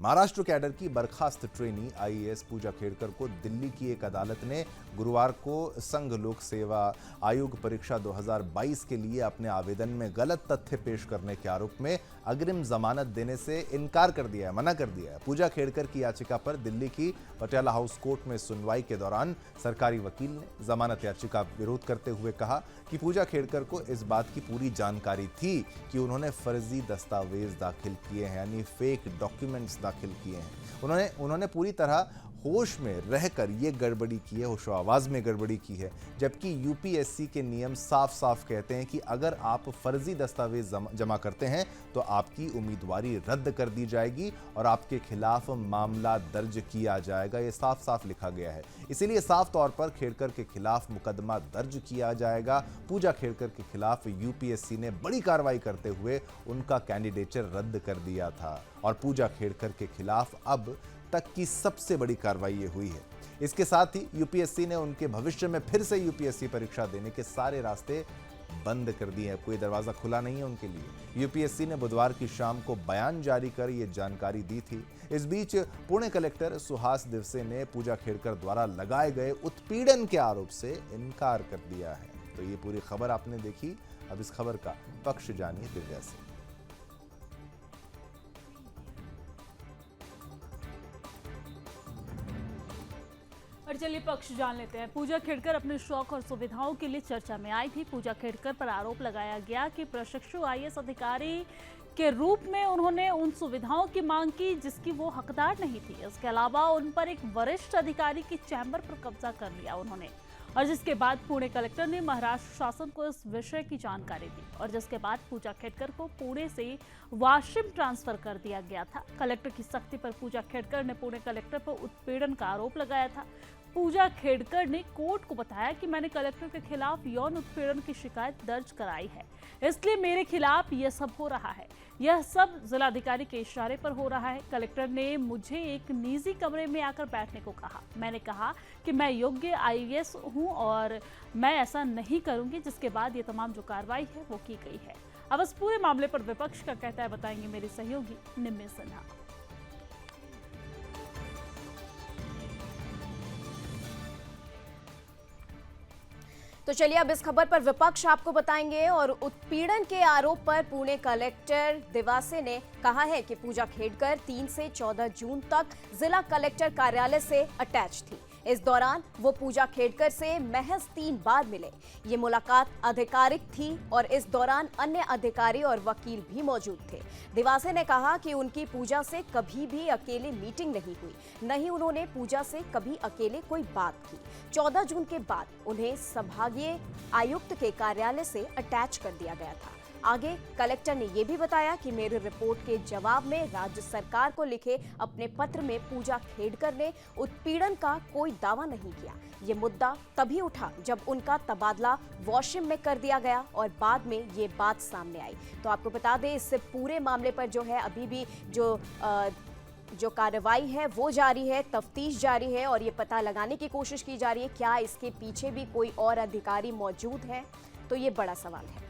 Maharashtra cadre की बर्खास्त trainee IAS पूजा खेड़कर को दिल्ली की एक अदालत ने गुरुवार को संघ लोक सेवा आयोग परीक्षा 2022 के लिए अपने आवेदन में गलत तथ्य पेश करने के आरोप में अग्रिम जमानत देने से इनकार कर दिया है, मना कर दिया है। पूजा खेड़कर की याचिका पर दिल्ली की पटियाला हाउस कोर्ट में सुनवाई के दौरान सरकारी वकील ने जमानत याचिका विरोध करते हुए कहा कि पूजा खेड़कर को इस बात की पूरी जानकारी थी कि उन्होंने फर्जी दस्तावेज दाखिल किए हैं, यानी फेक डॉक्यूमेंट्स दाखिल किए हैं। उन्होंने पूरी तरह होश में रहकर ये गड़बड़ी की है, होशो आवाज में गड़बड़ी की है। जबकि यूपीएससी के नियम साफ साफ कहते हैं कि अगर आप फर्जी दस्तावेज जमा करते हैं तो आपकी उम्मीदवारी रद्द कर दी जाएगी और आपके खिलाफ मामला दर्ज किया जाएगा। ये साफ साफ लिखा गया है। इसीलिए साफ तौर पर खेड़कर के खिलाफ मुकदमा दर्ज किया जाएगा। पूजा खेड़कर के खिलाफ यूपीएससी ने बड़ी कार्रवाई करते हुए उनका कैंडिडेचर रद्द कर दिया था और पूजा खेड़कर के खिलाफ अब तक की सबसे बड़ी कार्रवाई ये हुई है। इसके साथ ही यूपीएससी ने उनके भविष्य में फिर से यूपीएससी परीक्षा देने के सारे रास्ते बंद कर दिए हैं। कोई दरवाजा खुला नहीं है उनके लिए। यूपीएससी ने बुधवार की शाम को बयान जारी कर ये जानकारी दी थी। इस बीच पुणे कलेक्टर सुहास दिवसे ने पूजा खेड़कर द्वारा लगाए गए उत्पीड़न के आरोप से इनकार कर दिया है। तो ये पूरी खबर आपने देखी। अब इस खबर का पक्ष जानिए दिव्या से। और चलिए पक्ष जान लेते हैं। पूजा खेड़कर अपने शौक और सुविधाओं के लिए चर्चा में आई थी। पूजा खेड़कर पर आरोप लगाया गया कि प्रशिक्षु आईएएस अधिकारी के रूप में उन्होंने उन सुविधाओं की मांग की जिसकी वो हकदार नहीं थी। इसके अलावा उन पर एक वरिष्ठ अधिकारी की चैम्बर पर कब्जा कर लिया उन्होंने, और जिसके बाद पुणे कलेक्टर ने महाराष्ट्र शासन को इस विषय की जानकारी दी और जिसके बाद पूजा खेड़कर को पुणे से वाशिम ट्रांसफर कर दिया गया था। कलेक्टर की सख्ती पर पूजा खेड़कर ने पुणे कलेक्टर पर उत्पीड़न का आरोप लगाया था। पूजा खेड़कर ने कोर्ट को बताया कि मैंने कलेक्टर के खिलाफ यौन उत्पीड़न की शिकायत दर्ज कराई है, इसलिए मेरे खिलाफ यह सब हो रहा है। यह सब जिलाधिकारी के इशारे पर हो रहा है। कलेक्टर ने मुझे एक निजी कमरे में आकर बैठने को कहा। मैंने कहा कि मैं योग्य आईएएस हूं और मैं ऐसा नहीं करूंगी, जिसके बाद ये तमाम जो कार्रवाई है वो की गई है। अब इस पूरे मामले पर विपक्ष का कहता है बताएंगे मेरे सहयोगी निम्मी सिन्हा। तो चलिए अब इस खबर पर विपक्ष आपको बताएंगे। और उत्पीड़न के आरोप पर पुणे कलेक्टर दिवासे ने कहा है कि पूजा खेड़कर 3 से 14 जून तक जिला कलेक्टर कार्यालय से अटैच थी। इस दौरान वो पूजा खेड़कर से महज 3 बार मिले। ये मुलाकात आधिकारिक थी और इस दौरान अन्य अधिकारी और वकील भी मौजूद थे। दिवासे ने कहा कि उनकी पूजा से कभी भी अकेले मीटिंग नहीं हुई, न ही उन्होंने पूजा से कभी अकेले कोई बात की। 14 जून के बाद उन्हें संभागीय आयुक्त के कार्यालय से अटैच कर दिया गया था। आगे कलेक्टर ने यह भी बताया कि मेरी रिपोर्ट के जवाब में राज्य सरकार को लिखे अपने पत्र में पूजा खेड़कर ने उत्पीड़न का कोई दावा नहीं किया। ये मुद्दा तभी उठा जब उनका तबादला वाशिम में कर दिया गया और बाद में ये बात सामने आई। तो आपको बता दें इस पूरे मामले पर जो है अभी भी जो कार्रवाई है वो जारी है, तफ्तीश जारी है और ये पता लगाने की कोशिश की जा रही है क्या इसके पीछे भी कोई और अधिकारी मौजूद है। तो ये बड़ा सवाल है।